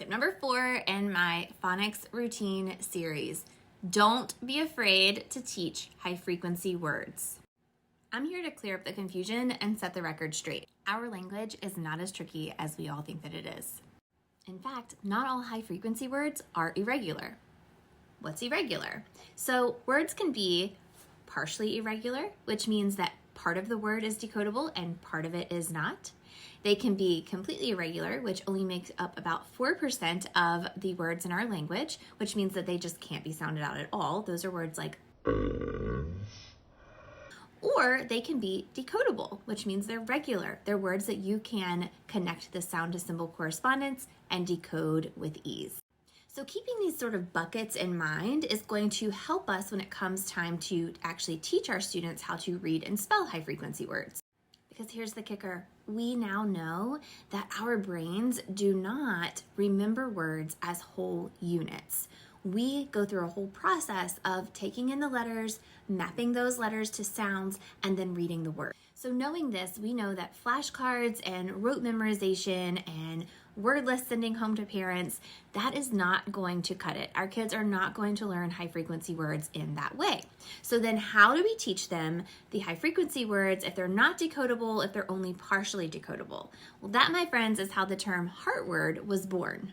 Tip number 4 in my phonics routine series. Don't be afraid to teach high frequency words. I'm here to clear up the confusion and set the record straight. Our language is not as tricky as we all think that it is. In fact, not all high frequency words are irregular. What's irregular? So words can be partially irregular, which means that part of the word is decodable and part of it is not. They can be completely irregular, which only makes up about 4% of the words in our language, which means that they just can't be sounded out at all. Those are words like or they can be decodable, which means they're regular. They're words that you can connect the sound to symbol correspondence and decode with ease. So keeping these sort of buckets in mind is going to help us when it comes time to actually teach our students how to read and spell high frequency words. Because here's the kicker, we now know that our brains do not remember words as whole units. We go through a whole process of taking in the letters, mapping those letters to sounds, and then reading the word. So knowing this, we know that flashcards and rote memorization and word lists sending home to parents, that is not going to cut it. Our kids are not going to learn high frequency words in that way. So then how do we teach them the high frequency words if they're not decodable, if they're only partially decodable? Well, that, my friends, is how the term heart word was born.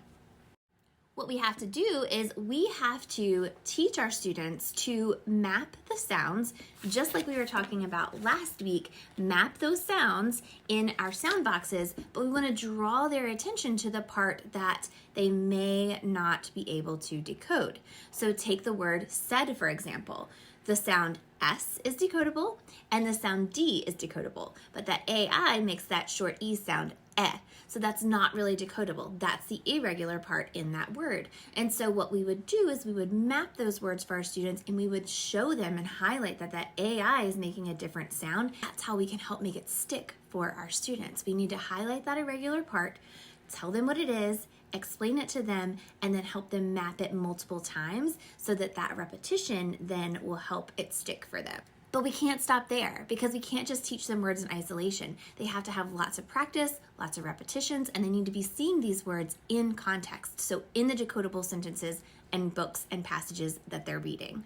What we have to do is we have to teach our students to map the sounds, just like we were talking about last week, map those sounds in our sound boxes, but we want to draw their attention to the part that they may not be able to decode. So take the word said, for example. The sound S is decodable and the sound D is decodable, but that AI makes that short E sound eh. So that's not really decodable. That's the irregular part in that word. And so what we would do is we would map those words for our students and we would show them and highlight that that AI is making a different sound. That's how we can help make it stick for our students. We need to highlight that irregular part, tell them what it is, explain it to them, and then help them map it multiple times so that that repetition then will help it stick for them. But we can't stop there because we can't just teach them words in isolation. They have to have lots of practice, lots of repetitions, and they need to be seeing these words in context. So in the decodable sentences and books and passages that they're reading.